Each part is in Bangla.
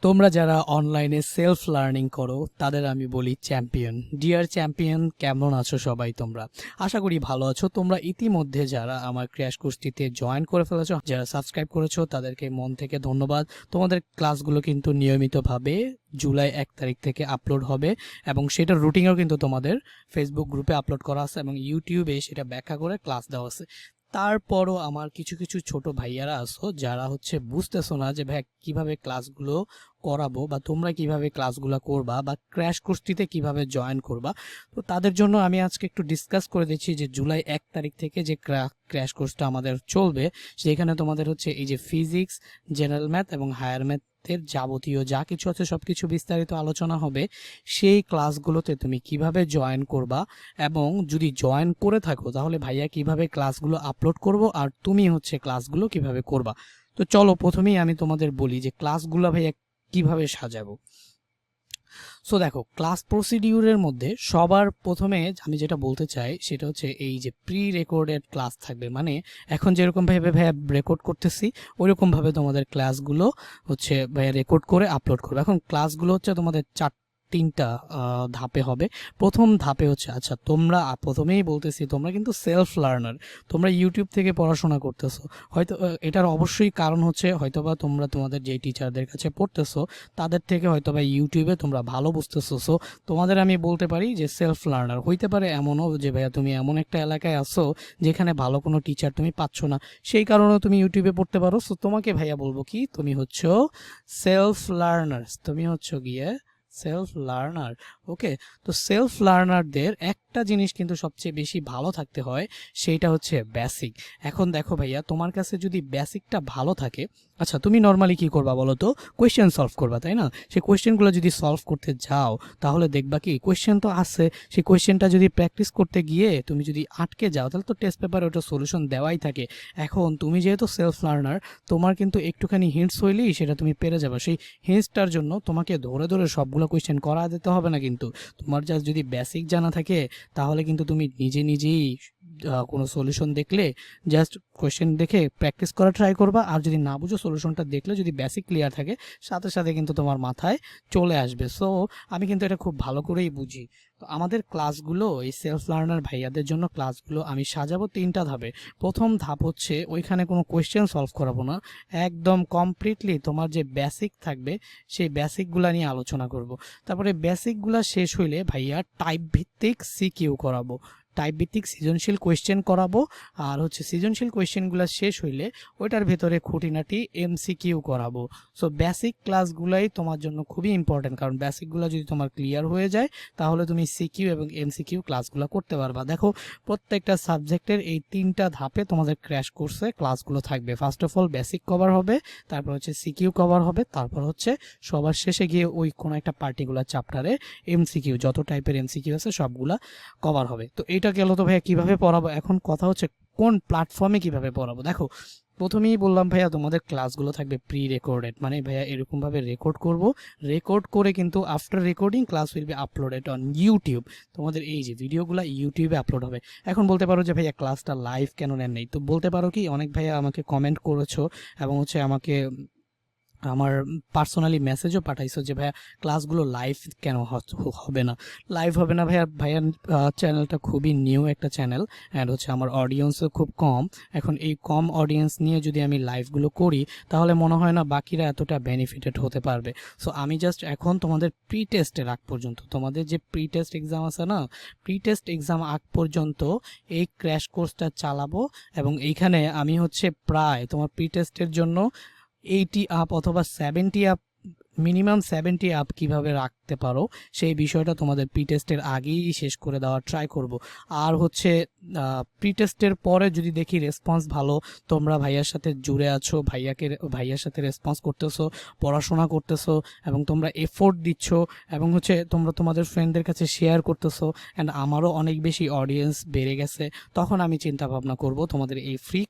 তোমরা যারা অনলাইনে সেলফ লার্নিং করো তাদের আমি বলি চ্যাম্পিয়ন। ডিয়ার চ্যাম্পিয়ন, কেমন আছো সবাই? তোমরা আশা করি ভালো আছো। তোমরা ইতিমধ্যে যারা আমার ক্র্যাশ কোর্সটিতে জয়েন করে ফেলেছো, যারা সাবস্ক্রাইব করেছো, তাদেরকে মন থেকে ধন্যবাদ। তোমাদের ক্লাসগুলো কিন্তু নিয়মিতভাবে জুলাই 1 তারিখ থেকে আপলোড হবে এবং সেটার রুটিনও কিন্তু তোমাদের ফেসবুক গ্রুপে আপলোড করা আছে এবং ইউটিউবে সেটা ব্যাখ্যা করে ক্লাস দেওয়া আছে। তারপরও আমার কিছু কিছু ছোট ভাইয়ারা আছো যারা বুঝতেছো না যে ভাই কিভাবে ক্লাসগুলো করাবো বা তোমরা কিভাবে ক্লাসগুলো করবা বা ক্র্যাশ কোর্সটিতে কিভাবে জয়েন করবা। তো তাদের জন্য আমি আজকে একটু ডিসকাস করে দিচ্ছি যে জুলাই 1 তারিখ থেকে যে ক্র্যাশ কোর্সটা আমাদের চলবে, সেখানে তোমাদের এই যে ফিজিক্স, জেনারেল ম্যাথ এবং হায়ার ম্যাথ এর যাবতীয় যা কিছু আছে সবকিছু বিস্তারিত আলোচনা হবে। সেই ক্লাসগুলোতে তুমি কিভাবে জয়েন করবা এবং যদি জয়েন করে থাকো তাহলে ভাইয়া কিভাবে ক্লাসগুলো আপলোড করব আর তুমি ক্লাসগুলো কিভাবে করবা। তো চলো প্রথমেই আমি তোমাদের বলি যে ক্লাসগুলো ভাইয়া কিভাবে সাজাবো। সো দেখো, ক্লাস প্রসিডিউরের মধ্যে সবার প্রথমে আমি যেটা বলতে চাই সেটা এই যে প্রি রেকর্ডেড ক্লাস থাকবে, মানে এখন যেরকম ভাবে ভাইয়া রেকর্ড করতেছি ওইরকম ভাবে তোমাদের ক্লাসগুলো ভাইয়া রেকর্ড করে আপলোড করবে। এখন ক্লাসগুলো তোমাদের তিনটা ধাপে হবে। প্রথম ধাপে আচ্ছা তোমরা প্রথমেই বলতেছি তোমরা কিন্তু সেলফ লার্নার, তোমরা ইউটিউব থেকে পড়াশোনা করতেছো। হয়তো এটার অবশ্যই কারণ হয়তোবা তোমরা তোমাদের যে টিচারদের কাছে পড়তেছো তাদের থেকে হয়তোবা ইউটিউবে তোমরা ভালো বুঝতেছো। সো তোমাদের আমি বলতে পারি যে সেলফ লার্নার। হইতে পারে এমনও যে ভাইয়া তুমি এমন একটা এলাকায় আসো যেখানে ভালো কোনো টিচার তুমি পাচ্ছ না, সেই কারণে তুমি ইউটিউবে পড়তে পারো। সো তোমাকে ভাইয়া বলবো কি, তুমি সেলফ লার্নার, তুমি গিয়ে সেলফ লার্নার। ওকে, তো সেলফ লার্নারদের একটা জিনিস কিন্তু সবচেয়ে বেশি ভালো থাকতে হয়, সেইটা বেসিক। এখন দেখো ভাইয়া, তোমার কাছে যদি বেসিকটা ভালো থাকে, আচ্ছা তুমি নর্মালি কি করবা বলো তো? কোয়েশ্চেন সলভ করবা, তাই না? সেই কোয়েশ্চেনগুলো যদি সলভ করতে যাও তাহলে দেখবা কি কোয়েশ্চেন তো আছে, সেই কোয়েশ্চেনটা যদি প্র্যাকটিস করতে গিয়ে তুমি যদি আটকে যাও তাহলে তো টেস্ট পেপারে ওটা সলিউশন দেওয়াই থাকে। এখন তুমি যেহেতু সেলফ লার্নার, তোমার কিন্তু একটুখানি হিন্টস হইলেই সেটা তুমি পেরে যাবে। সেই হিন্টসটার জন্য তোমাকে ধরে ধরে সবগুলো কোয়েশ্চেন করা দিতে হবে না। কিন্তু তোমার জাস্ট যদি বেসিক জানা থাকে তাহলে কিন্তু তুমি নিজে নিজেই কোনো সলিউশন দেখলে জাস্ট কোয়েশ্চেন দেখে প্র্যাকটিস করা ট্রাই করবা। আর যদি না বুঝো সলিউশনটা দেখলে যদি বেসিক ক্লিয়ার থাকে সাথে সাথে কিন্তু তোমার মাথায় চলে আসবে। সো আমি কিন্তু এটা খুব ভালো করেই বুঝি। তো আমাদের ক্লাসগুলো এই সেলফ লার্নার ভাইয়াদের জন্য ক্লাসগুলো আমি সাজাবো তিনটা ধাপে। প্রথম ধাপ ওইখানে কোনো কোয়েশ্চেন সলভ করাবো না, একদম কমপ্লিটলি তোমার যে বেসিক থাকবে সেই বেসিকগুলো নিয়ে আলোচনা করব। তারপরে বেসিকগুলো শেষ হইলে ভাইয়া টাইপ ভিত্তিক সিকিউ করাবো, টাইপ ভিত্তিক সৃজনশীল কোয়েশ্চেন করাবো। আর সৃজনশীল কোয়েশ্চেনগুলো শেষ হইলে ওইটার ভেতরে খুঁটিনাটি এমসিকিউ করাবো। সো বেসিক ক্লাসগুলাই তোমার জন্য খুবই ইম্পর্টেন্ট, কারণ বেসিকগুলো যদি তোমার ক্লিয়ার হয়ে যায় তাহলে তুমি সিকিউ এবং এমসিকিউ ক্লাসগুলো করতে পারবা। দেখো, প্রত্যেকটা সাবজেক্টের এই তিনটা ধাপে তোমাদের ক্র্যাশ কোর্সে ক্লাসগুলো থাকবে। First of all basic cover হবে, তারপর সিকিউ কভার হবে, তারপর সবার শেষে গিয়ে ওই কোনো একটা পার্টিকুলার চ্যাপ্টারে এমসিকিউ, যত টাইপের এমসিকিউ আছে সবগুলা কভার হবে। তো এইটা গেল। তো ভাইয়া কিভাবে পড়াবো, এখন কথা কোন প্ল্যাটফর্মে কিভাবে পড়াবো। দেখো, প্রথমেই বললাম ভাইয়া তোমাদের ক্লাসগুলো থাকবে প্রি রেকর্ডেড, মানে ভাইয়া এরকম ভাবে রেকর্ড করব, রেকর্ড করে কিন্তু after recording class will be uploaded on YouTube. তোমাদের এই যে ভিডিওগুলো ইউটিউবে আপলোড হবে। এখন বলতে পারো যে ভাইয়া ক্লাসটা লাইভ কেন নেন নাই, তো বলতে পারো কি, অনেক ভাইয়া আমাকে কমেন্ট করেছো এবং আমাকে আমার পার্সোনালি মেসেজও পাঠাইছো যে ভাইয়া ক্লাসগুলো লাইভ কেন হবে না। লাইভ হবে না ভাইয়া, চ্যানেলটা খুবই নিউ একটা চ্যানেল অ্যান্ড আমার অডিয়েন্সও খুব কম। এখন এই কম অডিয়েন্স নিয়ে যদি আমি লাইভগুলো করি তাহলে মনে হয় না বাকিরা এতটা বেনিফিটেড হতে পারবে। সো আমি জাস্ট এখন তোমাদের প্রি টেস্টের আগ পর্যন্ত, তোমাদের যে প্রি টেস্ট এক্সাম আছে না, প্রি টেস্ট এক্সাম আগ পর্যন্ত এই ক্র্যাশ কোর্সটা চালাবো। এবং এইখানে আমি প্রায় তোমার প্রি টেস্টের জন্য 80 আপ অথবা 70 আপ, মিনিমাম 70 আপ কিভাবে রাখতে পারো সেই বিষয়টা তোমাদের প্রি টেস্টের আগেই শেষ করে দেওয়ার ট্রাই করব। আর প্রি টেস্টের পরে যদি দেখি রেসপন্স ভালো, তোমরা ভাইয়ার সাথে জুড়ে আছো, ভাইয়ার সাথে রেসপন্স করতেছো, পড়াশোনা করতেছো এবং তোমরা এফোর্ট দিচ্ছ এবং তোমরা তোমাদের ফ্রেন্ডদের কাছে শেয়ার করতেছো অ্যান্ড আমারও অনেক বেশি অডিয়েন্স বেড়ে গেছে, তখন আমি চিন্তা ভাবনা করব তোমাদের এই ফ্রি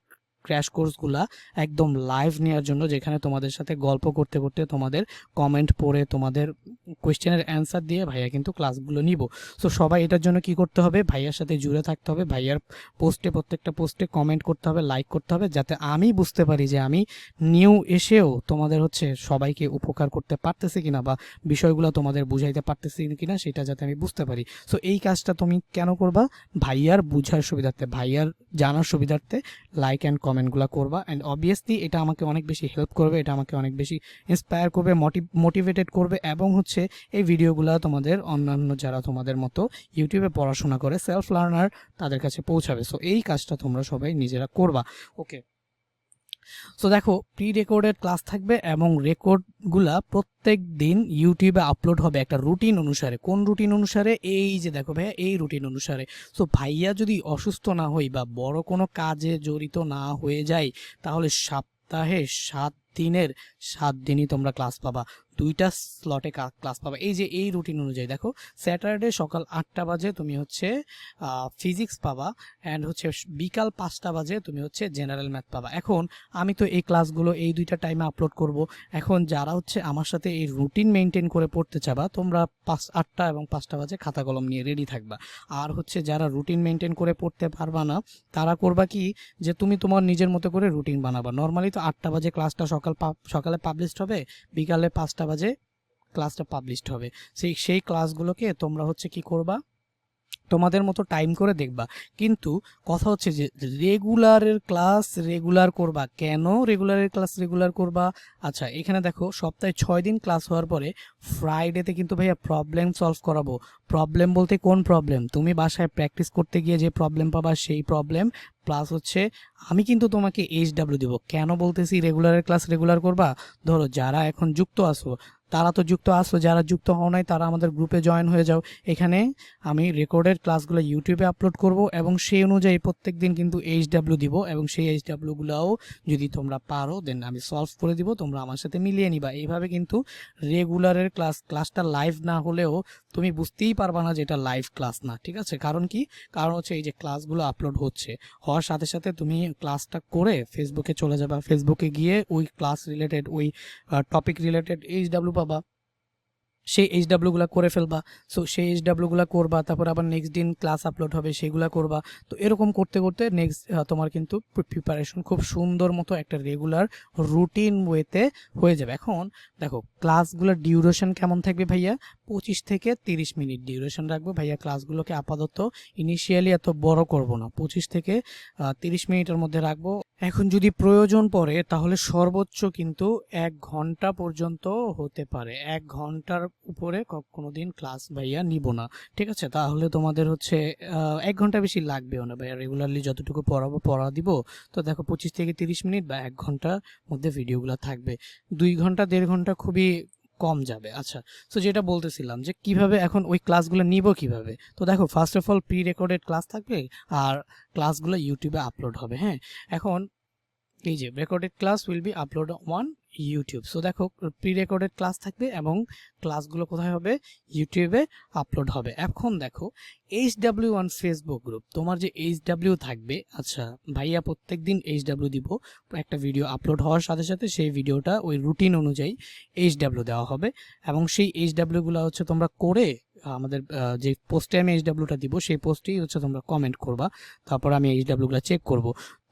ক্র্যাশ কোর্সগুলা একদম লাইভ নেওয়ার জন্য, যেখানে তোমাদের সাথে গল্প করতে করতে তোমাদের কমেন্ট পড়ে তোমাদের কোয়েশ্চেনের অ্যান্সার দিয়ে ভাইয়া কিন্তু ক্লাসগুলো নিব। সো সবাই এটার জন্য কি করতে হবে, ভাইয়ার সাথে জুড়ে থাকতে হবে, ভাইয়ার পোস্টে প্রত্যেকটা পোস্টে কমেন্ট করতে হবে, লাইক করতে হবে, যাতে আমি বুঝতে পারি যে আমি নিউ এসেও তোমাদের হচ্ছে সবাইকে উপকার করতে পারতেছি কিনা বা বিষয়গুলো তোমাদের বুঝাইতে পারতেছি কিনা সেটা যাতে আমি বুঝতে পারি। সো এই কাজটা তুমি কেন করবা, ভাইয়ার বুঝার সুবিধার্থে, ভাইয়ার জানার সুবিধার্থে লাইক অ্যান্ড কমেন্টগুলো করবা। অ্যান্ড অবভিয়াসলি এটা আমাকে অনেক বেশি হেল্প করবে, এটা আমাকে অনেক বেশি ইন্সপায়ার করবে, মোটিভেটেড করবে, এবং হচ্ছে এই ভিডিওগুলো তোমাদের অন্যান্য যারা তোমাদের মতো ইউটিউবে পড়াশোনা করে সেলফ লার্নার তাদের কাছে পৌঁছাবে। সো এই কাজটা তোমরা সবাই নিজেরা করবা। ওকে, সো দেখো প্রি রেকর্ডেড ক্লাস থাকবে এবং রেকর্ডগুলা প্রত্যেক দিন ইউটিউবে আপলোড হবে একটা রুটিন অনুসারে। কোন রুটিন অনুসারে, এই যে দেখো ভাইয়া এই রুটিন অনুসারে। সো ভাইয়া যদি অসুস্থ না হই বা বড় কোনো কাজে জড়িত না হয়ে যায়, তাহলে সপ্তাহে 7 দিনের 7 দিনই তোমরা ক্লাস পাবা, 2টা স্লটে ক্লাস পাবা। এই যে এই রুটিন অনুযায়ী দেখো, স্যাটারডে সকাল 8টা বাজে তুমি হচ্ছে ফিজিক্স পাবা, অ্যান্ড হচ্ছে বিকাল 5টা বাজে তুমি হচ্ছে জেনারেল ম্যাথ পাবা। এখন আমি তো এই ক্লাসগুলো এই 2টা টাইমে আপলোড করব। এখন যারা হচ্ছে আমার সাথে এই রুটিন মেনটেন করে পড়তে চাবা, তোমরা 8টা এবং 5টা বাজে খাতা কলম নিয়ে রেডি থাকবা। আর হচ্ছে যারা রুটিন মেনটেন করে পড়তে পারবা না, তারা করবা কি, যে তুমি তোমার নিজের মতো করে রুটিন বানাবা। নর্মালি তো 8টা বাজে ক্লাসটা সকালে পাবলিশড হবে, বিকালে 5টা বাজে ক্লাসটা পাবলিশড হবে। সেই ক্লাসগুলোকে তোমরা হচ্ছে কি করবা, তোমাদের মতো টাইম করে দেখবা। কিন্তু কথা হচ্ছে যে রেগুলারের ক্লাস রেগুলার করবা। কেন রেগুলারের ক্লাস রেগুলার করবা? আচ্ছা, এখানে দেখো সপ্তাহে 6 দিন ক্লাস হওয়ার পরে ফ্রাইডেতে কিন্তু ভাইয়া প্রবলেম সলভ করাবো। প্রবলেম বলতে কোন প্রবলেম, তুমি বাসায় প্র্যাকটিস করতে গিয়ে যে প্রবলেম পাবা সেই প্রবলেম, প্লাস হচ্ছে আমি কিন্তু তোমাকে HW দিব। কেন বলতেছি রেগুলারের ক্লাস রেগুলার করবা? ধরো যারা এখন যুক্ত আসো, তারা তো যুক্ত আসো, যারা যুক্ত হও নাই তারা আমাদের গ্রুপে জয়েন হয়ে যাও। এখানে আমি রেকর্ডেড ক্লাসগুলো ইউটিউবে আপলোড করব এবং সেই অনুযায়ী প্রত্যেক দিন কিন্তু HW দিব, এবং সেই HWগুলোও যদি তোমরা পারো দেন আমি সলভ করে দিব, তোমরা আমার সাথে মিলিয়ে নিবা। এইভাবে কিন্তু রেগুলারের ক্লাসটা লাইভ না হলেও তুমি বুঝতেই পারবা না যে এটা লাইভ ক্লাস না। ঠিক আছে, কারণ কি, কারণ হচ্ছে এই যে ক্লাসগুলো আপলোড হওয়ার সাথে সাথে তুমি ক্লাসটা করে ফেসবুকে চলে যাবা, ফেসবুকে গিয়ে ওই ক্লাস রিলেটেড ওই টপিক রিলেটেড HW পাবা, সেই HWগুলো করে ফেলবা। সো সেই HWগুলো করবা, তারপর আবার নেক্সট দিন ক্লাস আপলোড হবে সেগুলো করবা। তো এরকম করতে করতে নেক্সট তোমার কিন্তু প্রিপারেশন খুব সুন্দর মতো একটা রেগুলার রুটিন ওয়েতে হয়ে যাবে। এখন দেখো ক্লাসগুলোর ডিউরেশন কেমন থাকবে ভাইয়া, 25 থেকে 30 মিনিট ডিউরেশন রাখবো ভাইয়া। ক্লাসগুলোকে আপাতত ইনিশিয়ালি এত বড় করব না, 25 থেকে 30 মিনিটের মধ্যে রাখবো। এখন যদি প্রয়োজন পড়ে তাহলে সর্বোচ্চ কিন্তু 1 ঘন্টা পর্যন্ত হতে পারে। 1 ঘন্টার উপরে কোনোদিন ক্লাস ভাইয়া নিব না। ঠিক আছে, তাহলে তোমাদের হচ্ছে 1 ঘন্টা বেশি লাগবেও না ভাইয়া। রেগুলারলি যতটুকু পড়াবো পড়া দিব। তো দেখো 25 থেকে 30 মিনিট বা 1 ঘন্টার মধ্যে ভিডিওগুলো থাকবে। 2 ঘন্টা 1.5 ঘন্টা খুবই কম যাবে। আচ্ছা, তো যেটা বলতেছিলাম যে কিভাবে এখন ওই ক্লাসগুলো নিব কিভাবে, তো দেখো first of all pre recorded class থাকবে আর ক্লাসগুলো ইউটিউবে আপলোড হবে। হ্যাঁ, এখন এই যে recorded class will be upload on YouTube. So দেখো প্রি রেকর্ডেড ক্লাস থাকবে এবং ক্লাসগুলো কোথায় হবে, ইউটিউবে আপলোড হবে। এখন দেখো HW1 ফেসবুক গ্রুপ, তোমার যে HW থাকবে, আচ্ছা ভাইয়া প্রত্যেক দিন HW দিব। একটা ভিডিও আপলোড হওয়ার সাথে সাথে সেই ভিডিওটা ওই রুটিন অনুযায়ী HW দেওয়া হবে, এবং সেই HWগুলো হচ্ছে তোমরা করে আমাদের যে পোস্টে আমি HWটা দিব সেই পোস্টেই হচ্ছে তোমরা কমেন্ট করবা, তারপর আমি HWগুলো চেক করব।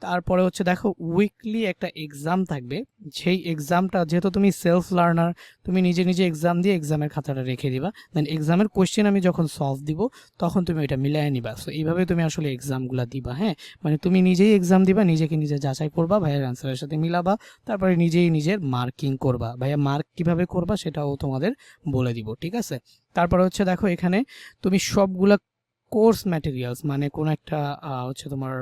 তারপরে হচ্ছে দেখো উইকলি একটা এক্সাম থাকবে। সেই এক্সামটা যেহেতু তুমি সেলফ লার্নার, তুমি নিজে নিজে এক্সাম দিয়ে এক্সামের খাতাটা রেখে দিবা, দেন এক্সামের কোয়েশ্চেন আমি যখন সলভ দিব তখন তুমি ওইটা মিলাই নিবা। সো এইভাবে তুমি আসলে এক্সামগুলো দিবা। হ্যাঁ, মানে তুমি নিজেই এক্সাম দিবা, নিজেকে নিজে যাচাই করবা, ভাইয়ের অ্যান্সারের সাথে মিলাবা, তারপরে নিজেই নিজের মার্কিং করবা। ভাইয়া মার্ক কিভাবে করবা সেটাও তোমাদের বলে দিব। ঠিক আছে, তারপরে হচ্ছে দেখো এখানে তুমি সবগুলা কোর্স ম্যাটেরিয়ালস, মানে কোনো একটা হচ্ছে তোমার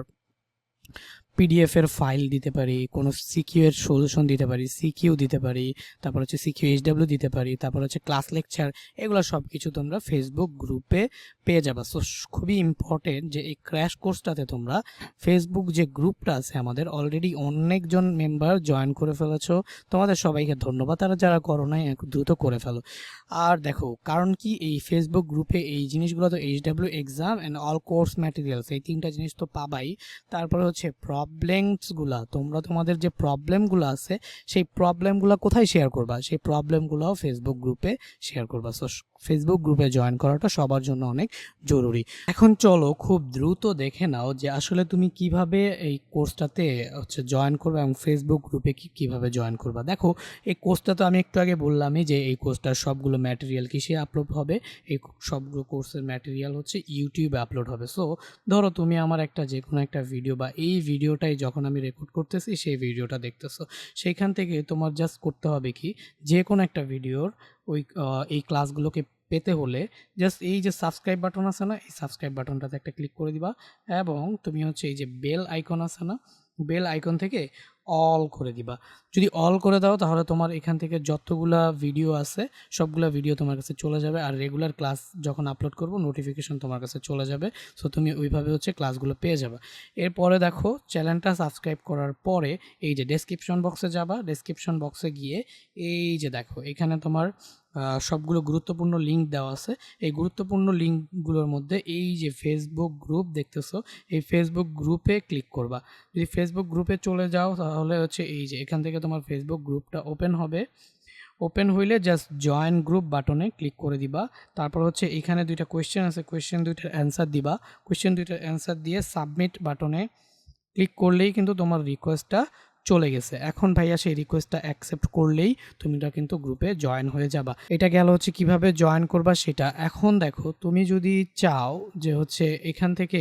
PDF এর ফাইল দিতে পারি, কোনো সিকিউ এর সলিউশন দিতে পারি, সিকিউ দিতে পারি, তারপর হচ্ছে সিকিউ HW দিতে পারি, তারপর হচ্ছে ক্লাস লেকচার, এগুলো সব কিছু তোমরা ফেসবুক গ্রুপে পেয়ে যাবা। সো খুবই ইম্পর্টেন্ট যে এই ক্র্যাশ কোর্সটাতে তোমরা ফেসবুক যে গ্রুপটা আছে আমাদের, অলরেডি অনেকজন মেম্বার জয়েন করে ফেলেছো, তোমাদের সবাইকে ধন্যবাদ। তারা যারা করো নাই দ্রুত করে ফেলো। আর দেখো কারণ কি, এই ফেসবুক গ্রুপে এই জিনিসগুলো তো HW exam and all course materials, এই 3টা জিনিস তো পাবাই। তারপরে হচ্ছে তোমরা তোমাদের যে প্রবলেমগুলো আছে সেই প্রবলেমগুলো কোথায় শেয়ার করবা, সেই প্রবলেমগুলোও ফেসবুক গ্রুপে শেয়ার করবা। সো ফেসবুক গ্রুপে জয়েন করাটা সবার জন্য অনেক জরুরি। এখন চলো খুব দ্রুত দেখে নাও যে আসলে তুমি কিভাবে এই কোর্সটাতে জয়েন করবে এবং ফেসবুক গ্রুপে কিভাবে জয়েন করবা। দেখো এই কোর্সটা তো আমি একটু আগে বললামই যে এই কোর্সটার সবগুলো ম্যাটেরিয়াল কিসে আপলোড হবে, এই সবগুলো কোর্সের ম্যাটেরিয়াল হচ্ছে ইউটিউবে আপলোড হবে। সো ধরো তুমি আমার যে কোনো একটা ভিডিও বা এই ভিডিওটাই যখন আমি রেকর্ড করতেছি সেই ভিডিওটা দেখতেছো, সেইখান থেকে তোমার জাস্ট করতে হবে কি, যে কোনো একটা ভিডিওর এই ক্লাসগুলোকে পেতে হলে জাস্ট এই যে সাবস্ক্রাইব বাটন আছে না, এই সাবস্ক্রাইব বাটনটাতে একটা ক্লিক করে দিবা এবং তুমি এই যে বেল আইকন আছে না, বেল আইকন থেকে অল করে দিবা। যদি অল করে দাও তাহলে তোমার এখান থেকে যতগুলা ভিডিও আছে সবগুলা ভিডিও তোমার কাছে চলে যাবে, আর রেগুলার ক্লাস যখন আপলোড করব নোটিফিকেশন তোমার কাছে চলে যাবে। সো তুমি ওইভাবে ক্লাসগুলো পেয়ে যাবে। এরপরে দেখো চ্যানেলটা সাবস্ক্রাইব করার পরে এই যে ডেসক্রিপশন বক্সে যাবা, ডেসক্রিপশন বক্সে গিয়ে এই যে দেখো এখানে তোমার সবগুলো গুরুত্বপূর্ণ লিঙ্ক দেওয়া আছে। এই গুরুত্বপূর্ণ লিঙ্কগুলোর মধ্যে এই যে ফেসবুক গ্রুপ দেখতেছো, এই ফেসবুক গ্রুপে ক্লিক করবা। যদি ফেসবুক গ্রুপে চলে যাও তাহলে এই যে এখান থেকে তোমার ফেসবুক গ্রুপটা ওপেন হবে। ওপেন হইলে জাস্ট জয়েন গ্রুপ বাটনে ক্লিক করে দিবা। তারপর এখানে দুইটা কোয়েশ্চেন আছে, কোয়েশ্চেন দুইটার অ্যান্সার দিবা। কোয়েশ্চেন দুইটার অ্যান্সার দিয়ে সাবমিট বাটনে ক্লিক করলেই কিন্তু তোমার রিকোয়েস্টটা চলে গেছে। এখন ভাইয়া সেই রিকোয়েস্টটা অ্যাকসেপ্ট করলেই তুমিটা কিন্তু গ্রুপে জয়েন হয়ে যাবা। এটা গেল কিভাবে জয়েন করবা সেটা। এখন দেখো তুমি যদি চাও যে এখান থেকে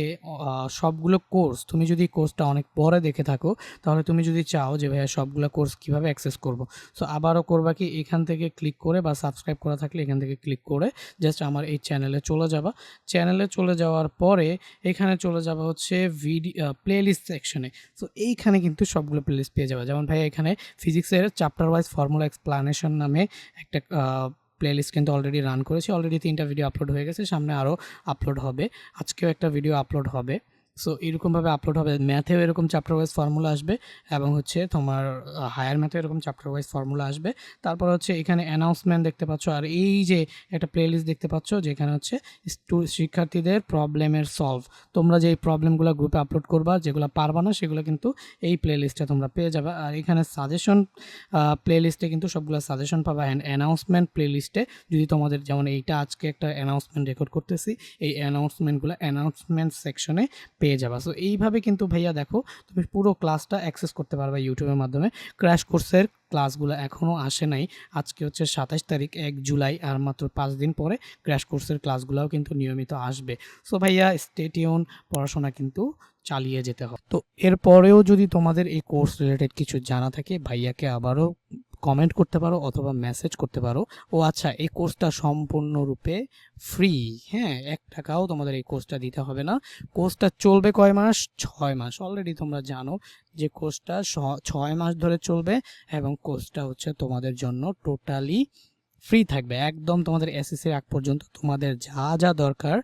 সবগুলো কোর্স, তুমি যদি কোর্সটা অনেক পরে দেখে থাকো তাহলে তুমি যদি চাও যে ভাইয়া সবগুলো কোর্স কিভাবে অ্যাক্সেস করব, সো আবারও করবা কি, এখান থেকে ক্লিক করে বা সাবস্ক্রাইব করা থাকলে এখান থেকে ক্লিক করে জাস্ট আমার এই চ্যানেলে চলে যাবা। চ্যানেলে চলে যাওয়ার পরে এখানে চলে যাবা ভিডিও প্লেলিস্ট সেকশনে। সো এইখানে কিন্তু সবগুলো প্লেলিস্ট পেয়ে যাবে। যেমন ভাই এখানে ফিজিক্সের চ্যাপ্টার ওয়াইজ ফর্মুলা এক্সপ্লানেশন নামে একটা প্লেলিস্ট কিন্তু অলরেডি রান করেছি। অলরেডি 3টা ভিডিও আপলোড হয়ে গেছে, সামনে আরও আপলোড হবে, আজকেও একটা ভিডিও আপলোড হবে। সো এরকমভাবে আপলোড হবে। ম্যাথেও এরকম চ্যাপ্টার ওয়াইজ ফর্মুলা আসবে এবং তোমার হায়ার ম্যাথেও এরকম চ্যাপ্টার ওয়াইজ ফর্মুলা আসবে। তারপর এখানে অ্যানাউন্সমেন্ট দেখতে পাচ্ছ, আর এই যে একটা প্লেলিস্ট দেখতে পাচ্ছ যেখানে শিক্ষার্থীদের প্রবলেমের সলভ। তোমরা যে এই প্রবলেমগুলো গ্রুপে আপলোড করবা, যেগুলো পারবা না সেগুলো কিন্তু এই প্লেলিস্টে তোমরা পেয়ে যাবে। আর এখানে সাজেশন প্লেলিস্টে কিন্তু সবগুলো সাজেশন পাবা। অ্যান্ড অ্যানাউন্সমেন্ট প্লেলিস্টে যদি তোমাদের, যেমন এইটা আজকে একটা অ্যানাউন্সমেন্ট রেকর্ড করতেছি, এই অ্যানাউন্সমেন্টগুলো অ্যানাউন্সমেন্ট সেকশনে পেয়ে যাবা। সো এইভাবে কিন্তু ভাইয়া দেখো তুমি পুরো ক্লাসটা অ্যাক্সেস করতে পারবে ইউটিউবের মাধ্যমে। ক্র্যাশ কোর্সের ক্লাসগুলো এখনও আসে নাই, আজকে 27 তারিখ 1 জুলাই, আর মাত্র 5 দিন পরে ক্র্যাশ কোর্সের ক্লাসগুলোও কিন্তু নিয়মিত আসবে। সো ভাইয়া স্টে টিউন, পড়াশোনা কিন্তু চালিয়ে যেতে হবে। তো এরপরেও যদি তোমাদের এই কোর্স রিলেটেড কিছু জানা থাকে ভাইয়াকে আবারও কমেন্ট করতে পারো অথবা মেসেজ করতে পারো। ও আচ্ছা, এই কোর্সটা সম্পূর্ণরূপে ফ্রি, হ্যাঁ, 1 টাকাও তোমাদের এই কোর্সটা দিতে হবে না। কোর্সটা চলবে কয় মাস? 6 মাস। অলরেডি তোমরা জানো যে কোর্সটা 6 মাস ধরে চলবে এবং কোর্সটা তোমাদের জন্য টোটালি ফ্রি থাকবে একদম। তোমাদের এসএসসির আগ পর্যন্ত তোমাদের যা যা দরকার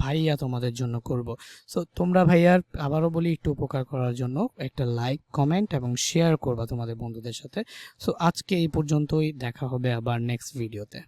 ভাইয়া তোমাদের জন্য করব। সো তোমরা ভাইয়ার আবারও বলি একটু উপকার করার জন্য একটা লাইক, কমেন্ট এবং শেয়ার করবা তোমাদের বন্ধুদের সাথে। সো আজকে এই পর্যন্তই, দেখা হবে আবার নেক্সট ভিডিওতে।